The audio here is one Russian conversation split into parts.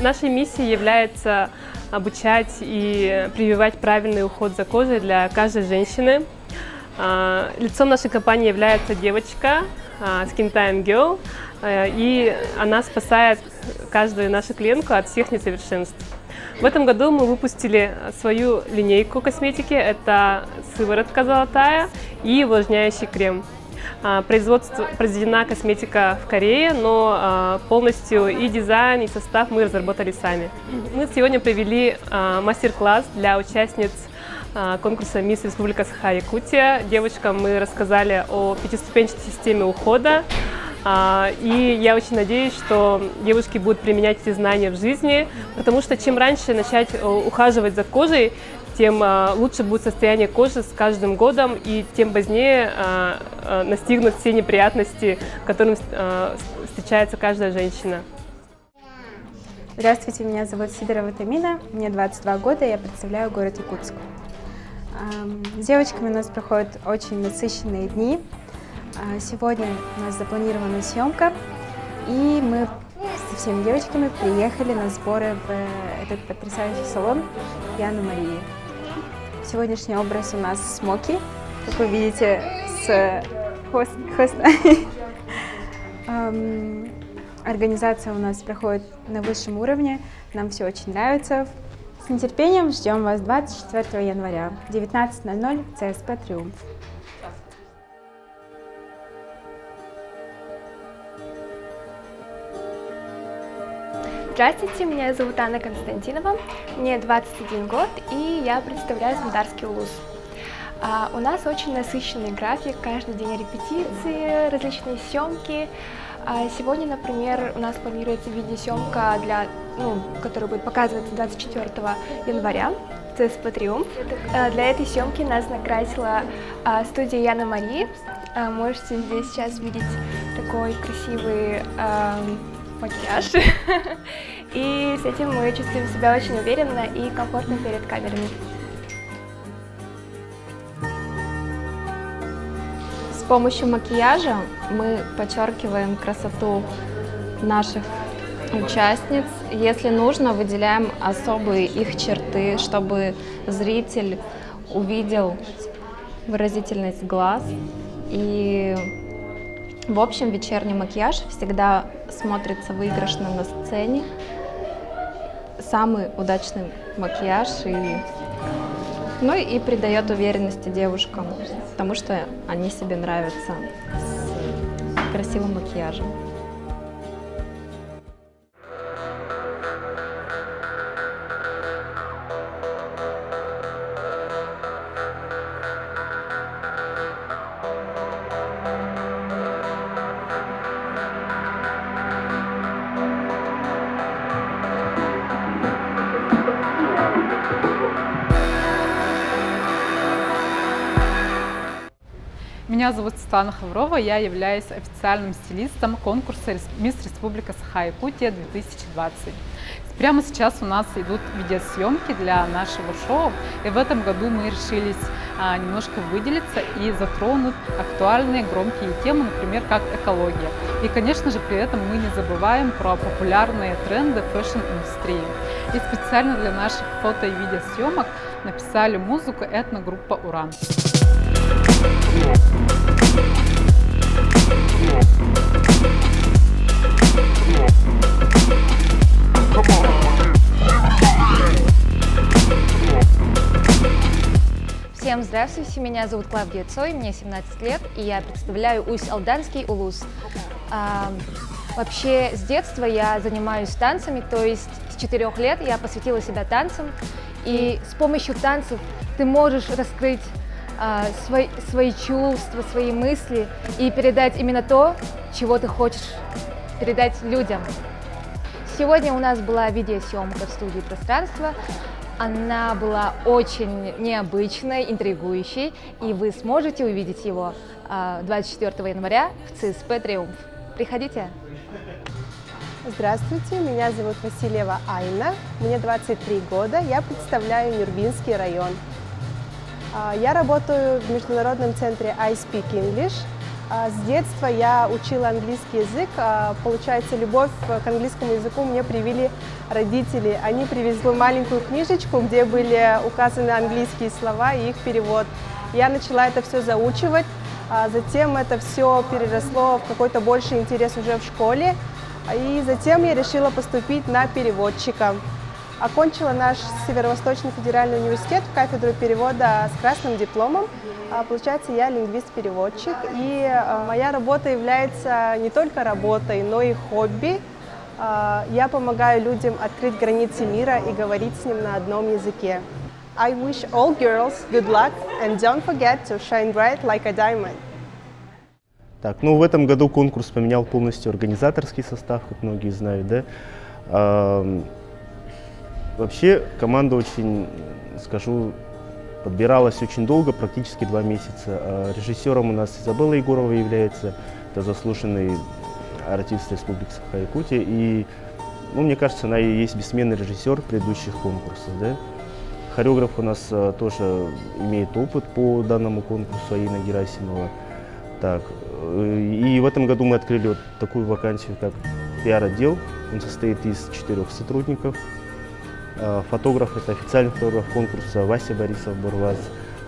Нашей миссией является обучать и прививать правильный уход за кожей для каждой женщины. Лицом нашей компании является девочка Skin Time Girl, и она спасает каждую нашу клиентку от всех несовершенств. В этом году мы выпустили свою линейку косметики. Это сыворотка золотая и увлажняющий крем. Произведена косметика в Корее, но полностью и дизайн, и состав мы разработали сами. Мы сегодня провели мастер-класс для участниц конкурса «Мисс Республика Саха-Якутия». Девочкам мы рассказали о пятиступенчатой системе ухода. И я очень надеюсь, что девушки будут применять эти знания в жизни, потому что чем раньше начать ухаживать за кожей, тем лучше будет состояние кожи с каждым годом, и тем позднее настигнут все неприятности, которым встречается каждая женщина. Здравствуйте, меня зовут Сидорова Тамина, мне 22 года, я представляю город Якутск. С девочками у нас проходят очень насыщенные дни. Сегодня у нас запланирована съемка, и мы со всеми девочками приехали на сборы в этот потрясающий салон Яны Марии. Сегодняшний образ у нас смоки, как вы видите, с хвоста. Организация у нас проходит на высшем уровне, нам все очень нравится. С нетерпением ждем вас 24 января, 19:00 в ЦСП «Триумф». Здравствуйте, меня зовут Анна Константинова, мне 21 год, и я представляю Самдарский улус. У нас очень насыщенный график, каждый день репетиции, различные съемки. Сегодня, например, у нас планируется видеосъемка, которая будет показываться 24 января в ЦСП «Триумф». Для этой съемки нас накрасила студия Яны Марии. Можете здесь сейчас видеть такой красивый макияж. И с этим мы чувствуем себя очень уверенно и комфортно перед камерами. С помощью макияжа мы подчеркиваем красоту наших участниц. Если нужно, выделяем особые их черты, чтобы зритель увидел выразительность глаз. И в общем, вечерний макияж всегда смотрится выигрышно на сцене. Самый удачный макияж и придает уверенности девушкам, потому что они себе нравятся с красивым макияжем. Меня зовут Светлана Хаврова, я являюсь официальным стилистом конкурса «Мисс Республика Саха-Якутия 2020». Прямо сейчас у нас идут видеосъемки для нашего шоу, и в этом году мы решились немножко выделиться и затронуть актуальные громкие темы, например, как экология. И, конечно же, при этом мы не забываем про популярные тренды фэшн-индустрии. И специально для наших фото и видеосъемок написали музыку этногруппа «Уран». Всем здравствуйте, меня зовут Клавдия Цой, мне 17 лет, и я представляю Усть-Алданский улус. Вообще, с детства я занимаюсь танцами, то есть с 4 лет я посвятила себя танцам, и с помощью танцев ты можешь раскрыть свои чувства, свои мысли и передать именно то, чего ты хочешь передать людям. Сегодня у нас была видеосъемка в студии «Пространство». Она была очень необычной, интригующей, и вы сможете увидеть его 24 января в ЦСП «Триумф». Приходите! Здравствуйте, меня зовут Васильева Айна, мне 23 года, я представляю Нюрбинский район. Я работаю в международном центре I Speak English. С детства я учила английский язык. Получается, любовь к английскому языку мне привили родители. Они привезли маленькую книжечку, где были указаны английские слова и их перевод. Я начала это все заучивать, затем это все переросло в какой-то больший интерес уже в школе. И затем я решила поступить на переводчика. Окончила наш Северо-Восточный федеральный университет в кафедру перевода с красным дипломом. Получается, я лингвист-переводчик, и моя работа является не только работой, но и хобби. Я помогаю людям открыть границы мира и говорить с ним на одном языке. I wish all girls good luck and don't forget to shine bright like a diamond. Так, ну в этом году конкурс поменял полностью организаторский состав, как многие знают, да. Вообще команда очень, скажу, подбиралась очень долго, практически 2 месяца. Режиссером у нас Изабелла Егорова является, это заслуженный артист Республики Саха-Якутия. И, ну, мне кажется, она и есть бессменный режиссер предыдущих конкурсов. Да? Хореограф у нас тоже имеет опыт по данному конкурсу, Аина Герасимова. Так, и в этом году мы открыли вот такую вакансию, как пиар-отдел. Он состоит из 4 сотрудников. Фотограф – это официальный фотограф конкурса Вася Борисов-Бурваз,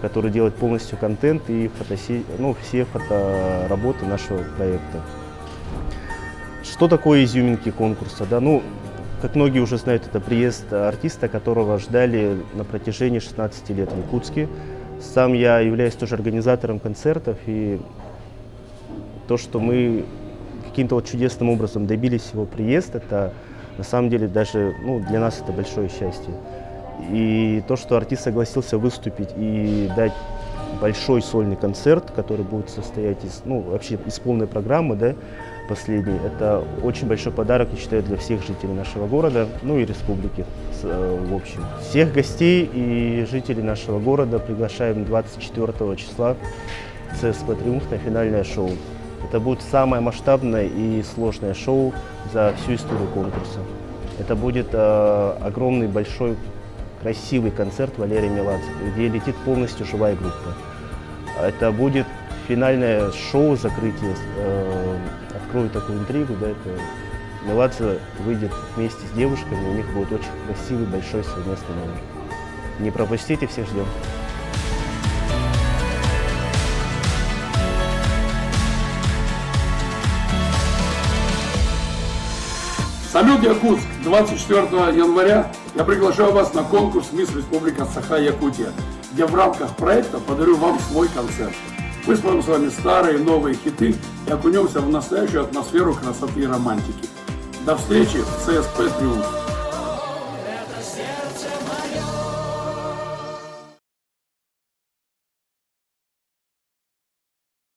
который делает полностью контент и все фотоработы нашего проекта. Что такое изюминки конкурса? Да? Ну, как многие уже знают, это приезд артиста, которого ждали на протяжении 16 лет в Якутске. Сам я являюсь тоже организатором концертов, и то, что мы каким-то вот чудесным образом добились его приезда, это на самом деле даже для нас это большое счастье. И то, что артист согласился выступить и дать большой сольный концерт, который будет состоять из полной программы, да, последней, это очень большой подарок, я считаю, для всех жителей нашего города, ну и республики в общем. Всех гостей и жителей нашего города приглашаем 24 числа в ЦСП «Триумф» на финальное шоу. Это будет самое масштабное и сложное шоу за всю историю конкурса. Это будет огромный, большой, красивый концерт Валерия Меладзе, где летит полностью живая группа. Это будет финальное шоу закрытия. Открою такую интригу, да, это Меладзе выйдет вместе с девушками, у них будет очень красивый, большой совместный номер. Не пропустите, всех ждем. Салют, Якутск! 24 января я приглашаю вас на конкурс «Мисс Республика Саха-Якутия», где в рамках проекта подарю вам свой концерт. Мы споем с вами старые и новые хиты и окунемся в настоящую атмосферу красоты и романтики. До встречи в ЦСП «Триумф».